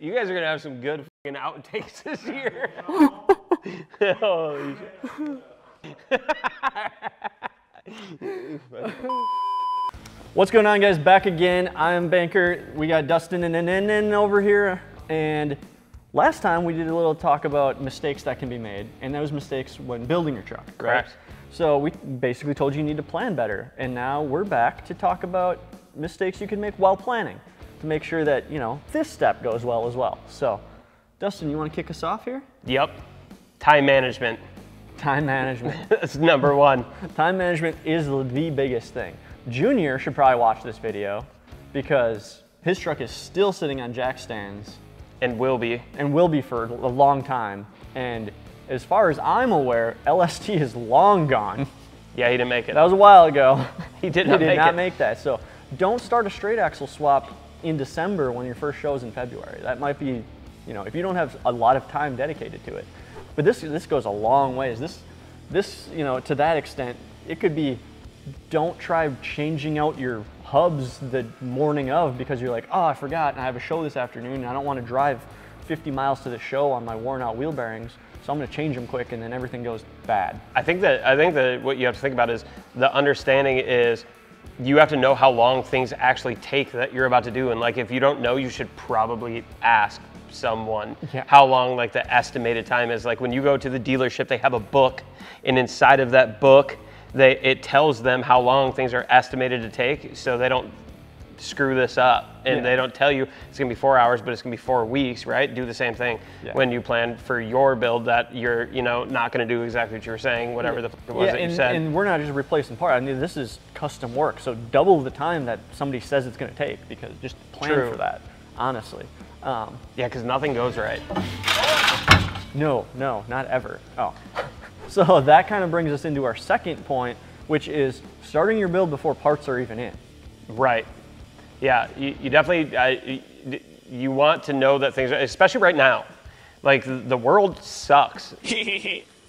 You guys are gonna have some good fucking outtakes this year. Holy shit. What's going on, guys? Back again. I'm Banker. We got Dustin and over here. And last time we did a little talk about mistakes that can be made, and those mistakes when building your truck, right? Correct. So we basically told you need to plan better, and now we're back to talk about mistakes you can make while planning to make sure that, you know, this step goes well as well. So, Dustin, you want to kick us off here? Yep. Time management. Time management. That's number one. Time management is the biggest thing. Junior should probably watch this video because his truck is still sitting on jack stands. And will be. And will be for a long time. And as far as I'm aware, LST is long gone. Yeah, he didn't make it. That was a while ago. He did not make that. So don't start a straight axle swap in December when your first show is in February. That might be, you know, if you don't have a lot of time dedicated to it. But this goes a long ways. This, you know, to that extent, it could be, don't try changing out your hubs the morning of because you're like, oh, I forgot, and I have a show this afternoon, and I don't want to drive 50 miles to the show on my worn out wheel bearings, so I'm going to change them quick, and then everything goes bad. I think that what you have to think about is the understanding is you have to know how long things actually take that you're about to do, and like if you don't know, you should probably ask someone how long like the estimated time is. Like when you go to the dealership, they have a book, and inside of that book it tells them how long things are estimated to take, so they don't screw this up, and they don't tell you it's gonna be 4 hours, but it's gonna be 4 weeks, right? Do the same thing when you plan for your build that you're, you know, not gonna do exactly what you were saying, whatever the it was that you said. And we're not just replacing parts. I mean, this is custom work, so double the time that somebody says it's gonna take, because just plan for that, honestly. Yeah, because nothing goes right. No, not ever. Oh. So that kind of brings us into our second point, which is starting your build before parts are even in. Right. Yeah, you definitely, you want to know that things, especially right now, like the world sucks.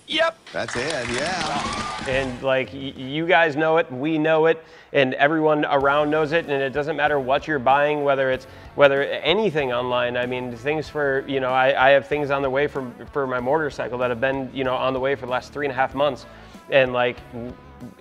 Yep. That's it, yeah. And like you guys know it, we know it, and everyone around knows it, and it doesn't matter what you're buying, whether anything online. I mean, things for, you know, I have things on the way for my motorcycle that have been, you know, on the way for the last 3.5 months, and like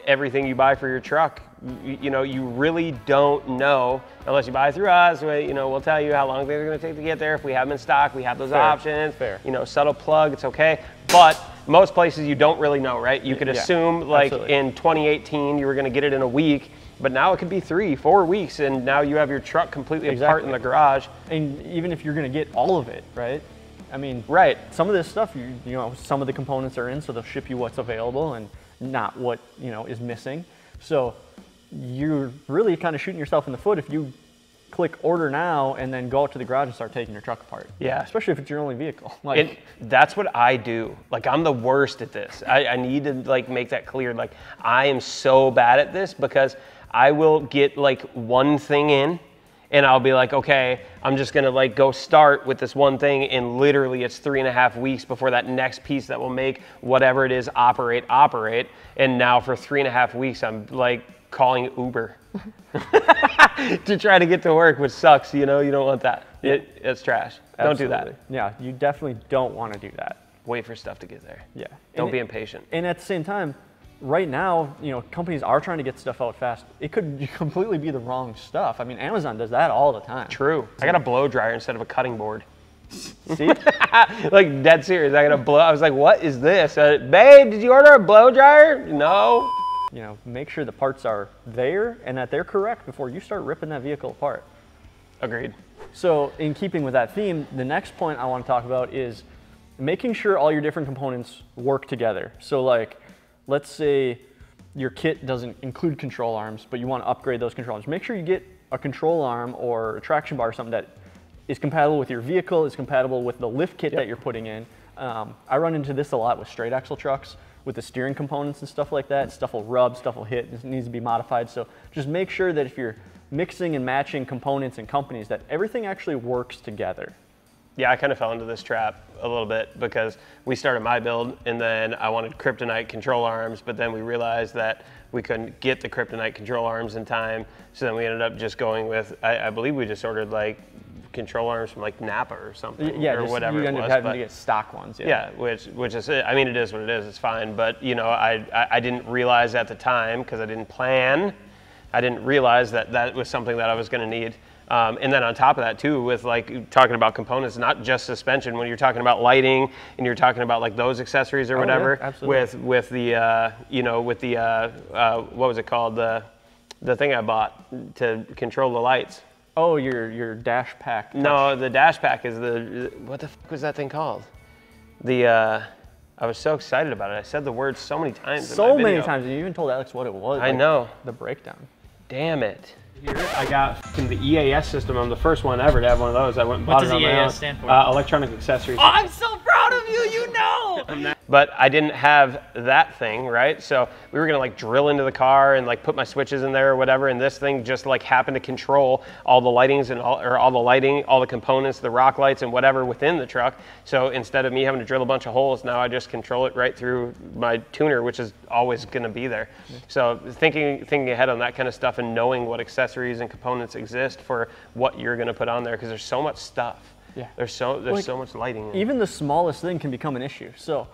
everything you buy for your truck, you know, you really don't know unless you buy through us. You know, we'll tell you how long things are going to take to get there. If we have them in stock, we have those options. Fair. You know, subtle plug, it's okay. But most places you don't really know, right? You could assume like in 2018 you were going to get it in a week, but now it could be 3-4 weeks, and now you have your truck completely apart in the garage. And even if you're going to get all of it, right? I mean, some of this stuff, you know, some of the components are in, so they'll ship you what's available and not what, you know, is missing. So you're really kind of shooting yourself in the foot if you click order now and then go out to the garage and start taking your truck apart. Yeah. Especially if it's your only vehicle. And that's what I do. Like, I'm the worst at this. I need to like make that clear. Like, I am so bad at this because I will get like one thing in and I'll be like, okay, I'm just gonna like go start with this one thing, and literally it's 3.5 weeks before that next piece that will make whatever it is operate. And now for 3.5 weeks, I'm like calling Uber to try to get to work, which sucks. You know, you don't want that. It's trash. Don't do that. Yeah, you definitely don't want to do that. Wait for stuff to get there. Yeah. Don't be impatient. And at the same time, right now, you know, companies are trying to get stuff out fast. It could completely be the wrong stuff. I mean, Amazon does that all the time. True. I got a blow dryer instead of a cutting board. See? Like, dead serious. I was like, what is this? Babe, did you order a blow dryer? No. You know, make sure the parts are there and that they're correct before you start ripping that vehicle apart. Agreed. So in keeping with that theme, the next point I want to talk about is making sure all your different components work together. So like, let's say your kit doesn't include control arms, but you want to upgrade those control arms. Make sure you get a control arm or a traction bar or something that is compatible with your vehicle, is compatible with the lift kit that you're putting in. I run into this a lot with straight axle trucks, with the steering components and stuff like that. Stuff will rub, stuff will hit, it needs to be modified. So just make sure that if you're mixing and matching components and companies, that everything actually works together. Yeah, I kind of fell into this trap a little bit because we started my build and then I wanted kryptonite control arms, but then we realized that we couldn't get the kryptonite control arms in time. So then we ended up just going with, I believe we just ordered like control arms from like Napa or something, Yeah, or whatever you it end was. up having But to get stock ones. yeah, which is, I mean, it is what it is. It's fine. But you know, I didn't realize at the time, because I didn't plan. I didn't realize that that was something that I was going to need. And then on top of that too, with like talking about components, not just suspension, when you're talking about lighting and you're talking about like those accessories or whatever, with the you know, with the what was it called, the thing I bought to control the lights. Oh, your dash pack. Touch. No, the dash pack is the, what the fuck was that thing called? I was so excited about it. I said the word so many times. So many times. You even told Alex what it was. I know. The breakdown. Damn it. Here, I got the EAS system. I'm the first one ever to have one of those. I went and bought it on my own. What does EAS stand for? Electronic accessories. Oh, I'm so proud of you, you know! But I didn't have that thing, right? So we were gonna like drill into the car and like put my switches in there or whatever, and this thing just like happened to control all the lightings and all the lighting, all the components, the rock lights and whatever within the truck. So instead of me having to drill a bunch of holes, now I just control it right through my tuner, which is always gonna be there. So thinking ahead on that kind of stuff and knowing what accessories and components exist for what you're gonna put on there, because there's so much stuff. Yeah. There's so much lighting. Even the smallest thing can become an issue. So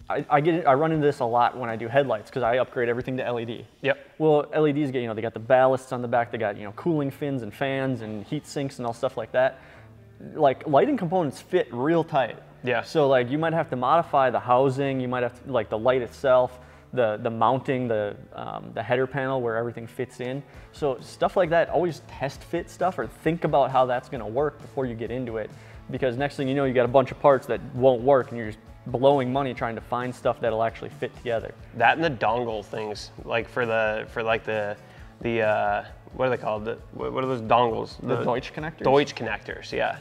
I run into this a lot when I do headlights, because I upgrade everything to LED. Yep. Well, LEDs get, you know, they got the ballasts on the back, they got, you know, cooling fins and fans and heat sinks and all stuff like that. Like lighting components fit real tight. Yeah. So like you might have to modify the housing, you might have to, like the light itself, the mounting, the header panel where everything fits in. So stuff like that, always test fit stuff or think about how that's gonna work before you get into it. Because next thing you know, you got a bunch of parts that won't work and you're just blowing money trying to find stuff that'll actually fit together. That and the dongle things, like for the what are they called? What are those dongles? The Deutsch connectors? Deutsch connectors, yeah.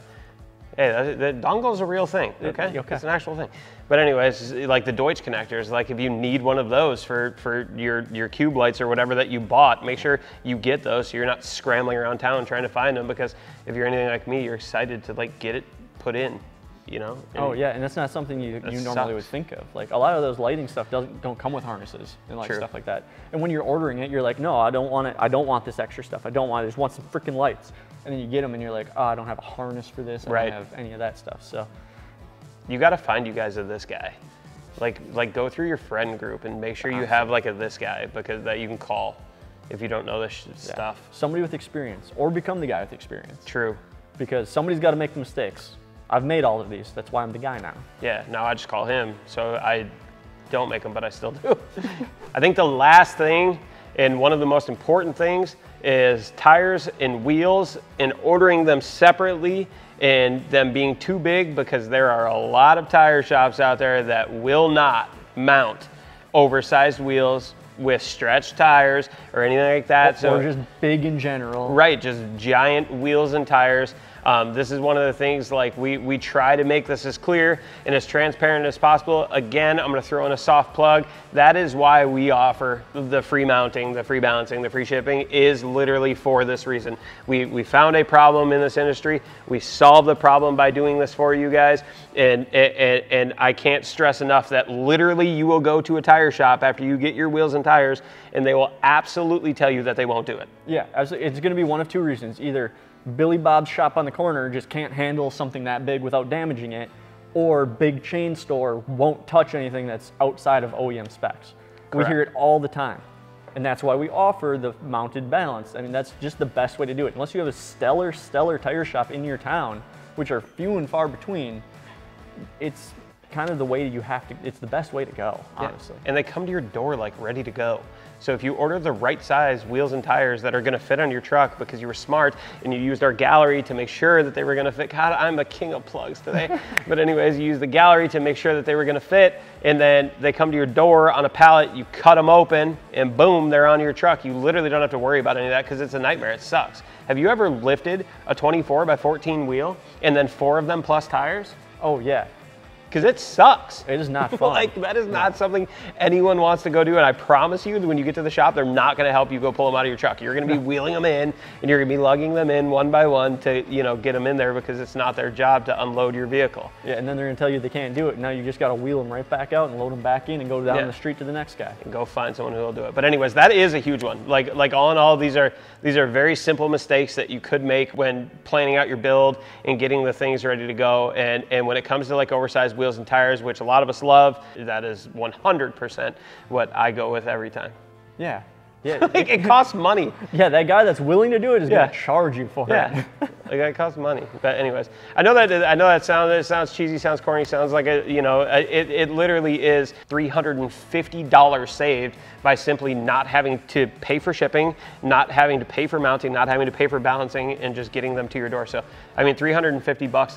Hey, the dongle's a real thing, okay? Okay. It's an actual thing. But anyways, like the Deutsch connectors, like if you need one of those for your cube lights or whatever that you bought, make sure you get those so you're not scrambling around town trying to find them, because if you're anything like me, you're excited to like get it put in, you know? Oh yeah, and that's not something you normally would think of. Like a lot of those lighting stuff don't come with harnesses and like stuff like that. And when you're ordering it, you're like, no, I don't want it. I don't want this extra stuff. I just want some freaking lights. And then you get them and you're like, oh, I don't have a harness for this. I don't have any of that stuff. So you got to find you guys a this guy. Like go through your friend group and make sure you have like a this guy, because that you can call if you don't know this stuff. Somebody with experience, or become the guy with experience. True. Because somebody's got to make the mistakes. I've made all of these. That's why I'm the guy now. Yeah, now I just call him. So I don't make them, but I still do. I think the last thing, and one of the most important things, is tires and wheels, and ordering them separately and them being too big, because there are a lot of tire shops out there that will not mount oversized wheels with stretched tires or anything like that. Or just big in general. Right, just giant wheels and tires. This is one of the things, like we try to make this as clear and as transparent as possible. Again, I'm gonna throw in a soft plug. That is why we offer the free mounting, the free balancing, the free shipping, is literally for this reason. We found a problem in this industry. We solved the problem by doing this for you guys. And I can't stress enough that literally you will go to a tire shop after you get your wheels and tires, and they will absolutely tell you that they won't do it. Yeah, it's gonna be one of two reasons. Either Billy Bob's shop on the corner just can't handle something that big without damaging it, or big chain store won't touch anything that's outside of OEM specs. Correct. We hear it all the time. And that's why we offer the mounted balance. I mean, that's just the best way to do it. Unless you have a stellar tire shop in your town, which are few and far between, it's kind of the way you have to, it's the best way to go, honestly. And they come to your door like ready to go. So if you order the right size wheels and tires that are gonna fit on your truck because you were smart and you used our gallery to make sure that they were gonna fit. God, I'm a king of plugs today. But anyways, you use the gallery to make sure that they were gonna fit, and then they come to your door on a pallet, you cut them open, and boom, they're on your truck. You literally don't have to worry about any of that, because it's a nightmare, it sucks. Have you ever lifted a 24 by 14 wheel and then 4 of them plus tires? Oh yeah. because it sucks. It is not fun. Like, that is not something anyone wants to go do. And I promise you, when you get to the shop, they're not going to help you go pull them out of your truck. You're going to be wheeling them in, and you're going to be lugging them in one by one to, you know, get them in there, because it's not their job to unload your vehicle. Yeah, and then they're going to tell you they can't do it. Now you just got to wheel them right back out and load them back in and go down the street to the next guy. And go find someone who will do it. But anyways, that is a huge one. Like all in all, these are very simple mistakes that you could make when planning out your build and getting the things ready to go. And when it comes to like oversized wheels and tires, which a lot of us love, that is 100% what I go with every time. Yeah. Yeah. Like, it costs money. Yeah, that guy that's willing to do it is going to charge you for it. Like, it costs money. But anyways, I know that sounds cheesy, sounds corny, sounds like it literally is $350 saved by simply not having to pay for shipping, not having to pay for mounting, not having to pay for balancing, and just getting them to your door. So, I mean, $350,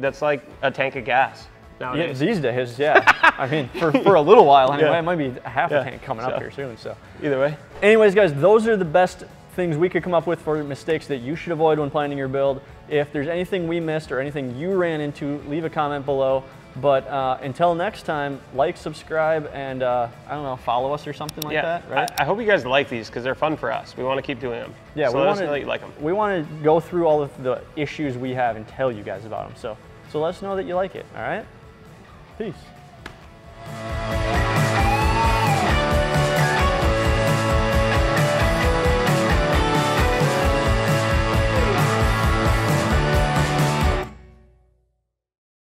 that's like a tank of gas nowadays. Yeah, these days, I mean, for a little while anyway, it might be half a tank coming up here soon. So either way. Anyways, guys, those are the best things we could come up with for mistakes that you should avoid when planning your build. If there's anything we missed or anything you ran into, leave a comment below. But until next time, like, subscribe, and I don't know, follow us or something like that, right? I hope you guys like these, because they're fun for us. We want to keep doing them. Yeah, so let us know that you like them. We want to go through all of the issues we have and tell you guys about them. So let us know that you like it, all right? Peace.